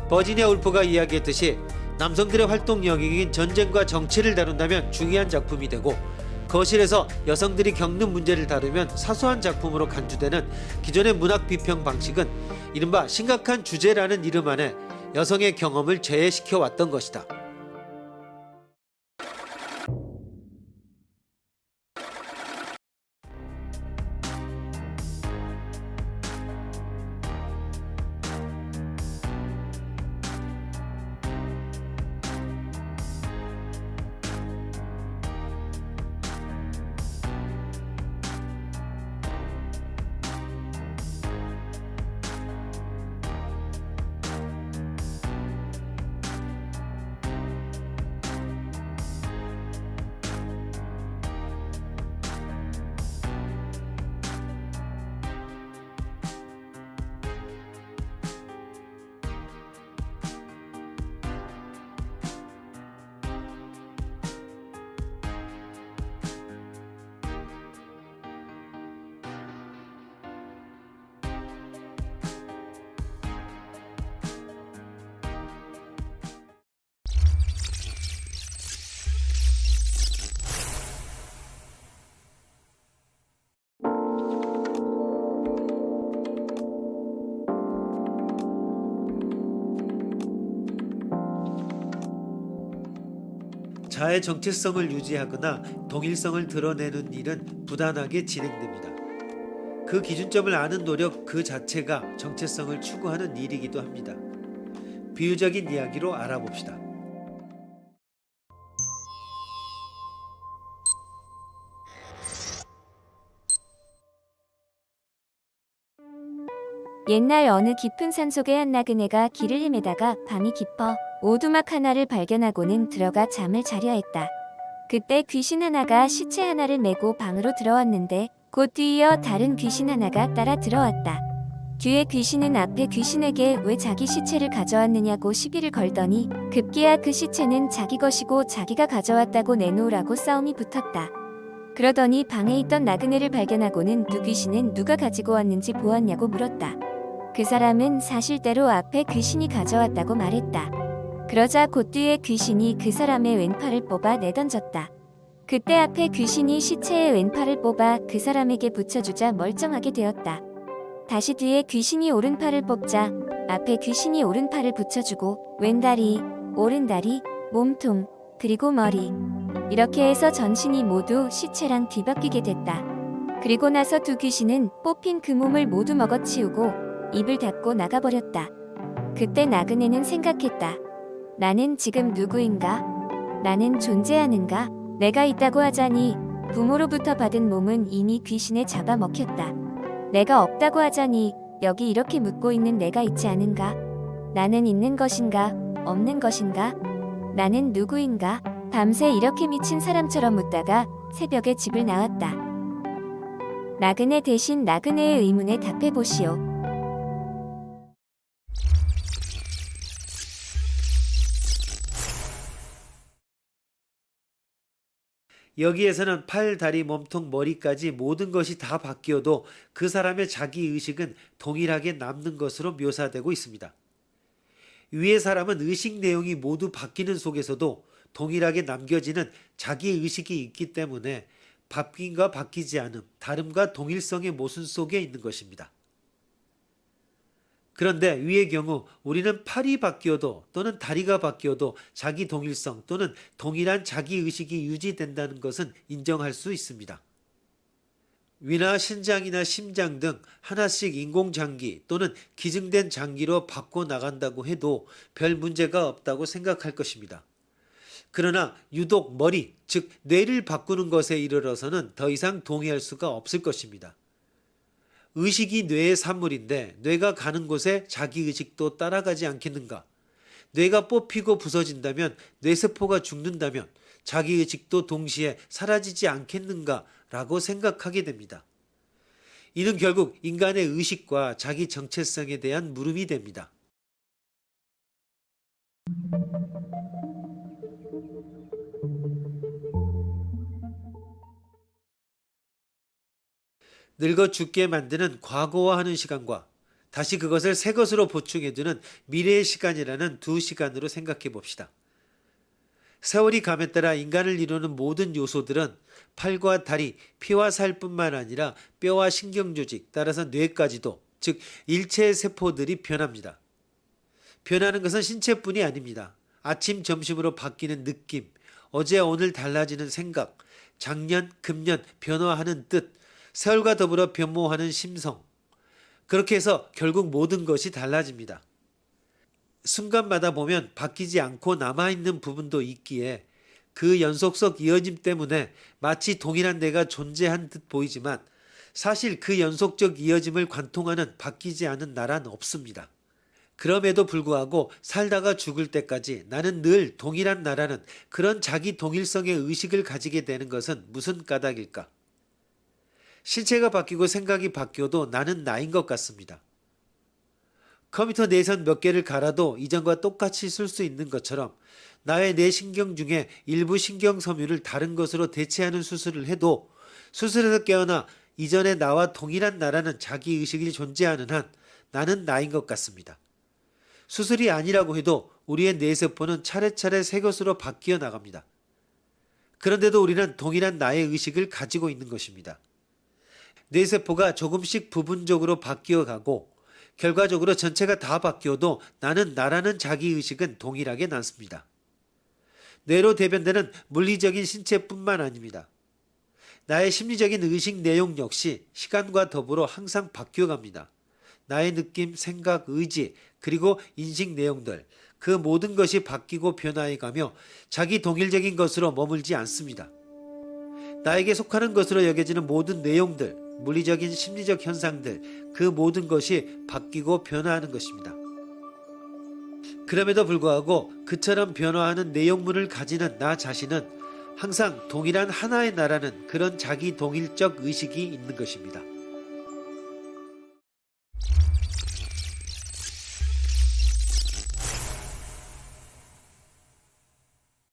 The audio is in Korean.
버지니아 울프가 이야기했듯이 남성들의 활동 영역인 전쟁과 정치를 다룬다면 중요한 작품이 되고, 거실에서 여성들이 겪는 문제를 다루면 사소한 작품으로 간주되는 기존의 문학 비평 방식은 이른바 심각한 주제라는 이름 안에 여성의 경험을 제외시켜 왔던 것이다. 자의 정체성을 유지하거나 동일성을 드러내는 일은 부단하게 진행됩니다. 그 기준점을 아는 노력 그 자체가 정체성을 추구하는 일이기도 합니다. 비유적인 이야기로 알아봅시다. 옛날 어느 깊은 산속의 한 나그네가 길을 헤매다가 밤이 깊어 오두막 하나를 발견하고는 들어가 잠을 자려 했다. 그때 귀신 하나가 시체 하나를 메고 방으로 들어왔는데 곧 뒤이어 다른 귀신 하나가 따라 들어왔다. 뒤에 귀신은 앞에 귀신에게 왜 자기 시체를 가져왔느냐고 시비를 걸더니 급기야 그 시체는 자기 것이고 자기가 가져왔다고 내놓으라고 싸움이 붙었다. 그러더니 방에 있던 나그네를 발견하고는 두 귀신은 누가 가지고 왔는지 보았냐고 물었다. 그 사람은 사실대로 앞에 귀신이 가져왔다고 말했다. 그러자 곧 뒤에 귀신이 그 사람의 왼팔을 뽑아 내던졌다. 그때 앞에 귀신이 시체의 왼팔을 뽑아 그 사람에게 붙여주자 멀쩡하게 되었다. 다시 뒤에 귀신이 오른팔을 뽑자 앞에 귀신이 오른팔을 붙여주고 왼다리, 오른다리, 몸통, 그리고 머리, 이렇게 해서 전신이 모두 시체랑 뒤바뀌게 됐다. 그리고 나서 두 귀신은 뽑힌 그 몸을 모두 먹어치우고 입을 닫고 나가버렸다. 그때 나그네는 생각했다. 나는 지금 누구인가? 나는 존재하는가? 내가 있다고 하자니 부모로부터 받은 몸은 이미 귀신에 잡아먹혔다. 내가 없다고 하자니 여기 이렇게 묻고 있는 내가 있지 않은가? 나는 있는 것인가? 없는 것인가? 나는 누구인가? 밤새 이렇게 미친 사람처럼 묻다가 새벽에 집을 나왔다. 나그네 대신 나그네의 의문에 답해보시오. 여기에서는 팔, 다리, 몸통, 머리까지 모든 것이 다 바뀌어도 그 사람의 자기의식은 동일하게 남는 것으로 묘사되고 있습니다. 위의 사람은 의식 내용이 모두 바뀌는 속에서도 동일하게 남겨지는 자기의식이 있기 때문에 바뀜과 바뀌지 않음, 다름과 동일성의 모순 속에 있는 것입니다. 그런데 위의 경우 우리는 팔이 바뀌어도 또는 다리가 바뀌어도 자기 동일성 또는 동일한 자기의식이 유지된다는 것은 인정할 수 있습니다. 위나 신장이나 심장 등 하나씩 인공장기 또는 기증된 장기로 바꿔나간다고 해도 별 문제가 없다고 생각할 것입니다. 그러나 유독 머리, 즉 뇌를 바꾸는 것에 이르러서는 더 이상 동의할 수가 없을 것입니다. 의식이 뇌의 산물인데 뇌가 가는 곳에 자기의식도 따라가지 않겠는가? 뇌가 뽑히고 부서진다면 뇌세포가 죽는다면 자기의식도 동시에 사라지지 않겠는가? 라고 생각하게 됩니다. 이는 결국 인간의 의식과 자기 정체성에 대한 물음이 됩니다. 늙어 죽게 만드는 과거화하는 시간과 다시 그것을 새 것으로 보충해주는 미래의 시간이라는 두 시간으로 생각해 봅시다. 세월이 감에 따라 인간을 이루는 모든 요소들은 팔과 다리, 피와 살뿐만 아니라 뼈와 신경조직, 따라서 뇌까지도, 즉 일체의 세포들이 변합니다. 변하는 것은 신체뿐이 아닙니다. 아침, 점심으로 바뀌는 느낌, 어제, 오늘 달라지는 생각, 작년, 금년 변화하는 뜻, 세월과 더불어 변모하는 심성. 그렇게 해서 결국 모든 것이 달라집니다. 순간마다 보면 바뀌지 않고 남아있는 부분도 있기에 그 연속적 이어짐 때문에 마치 동일한 내가 존재한 듯 보이지만 사실 그 연속적 이어짐을 관통하는 바뀌지 않은 나란 없습니다. 그럼에도 불구하고 살다가 죽을 때까지 나는 늘 동일한 나라는 그런 자기 동일성의 의식을 가지게 되는 것은 무슨 까닭일까? 신체가 바뀌고 생각이 바뀌어도 나는 나인 것 같습니다. 컴퓨터 내선 몇 개를 갈아도 이전과 똑같이 쓸 수 있는 것처럼 나의 뇌 신경 중에 일부 신경 섬유를 다른 것으로 대체하는 수술을 해도 수술에서 깨어나 이전의 나와 동일한 나라는 자기의식이 존재하는 한 나는 나인 것 같습니다. 수술이 아니라고 해도 우리의 뇌세포는 차례차례 새 것으로 바뀌어 나갑니다. 그런데도 우리는 동일한 나의 의식을 가지고 있는 것입니다. 뇌세포가 조금씩 부분적으로 바뀌어 가고 결과적으로 전체가 다 바뀌어도 나는 나라는 자기의식은 동일하게 남습니다. 뇌로 대변되는 물리적인 신체뿐만 아닙니다. 나의 심리적인 의식 내용 역시 시간과 더불어 항상 바뀌어갑니다. 나의 느낌, 생각, 의지, 그리고 인식 내용들, 그 모든 것이 바뀌고 변화해가며 자기 동일적인 것으로 머물지 않습니다. 나에게 속하는 것으로 여겨지는 모든 내용들, 물리적인 심리적 현상들, 그 모든 것이 바뀌고 변화하는 것입니다. 그럼에도 불구하고 그처럼 변화하는 내용물을 가지는 나 자신은 항상 동일한 하나의 나라는 그런 자기 동일적 의식이 있는 것입니다.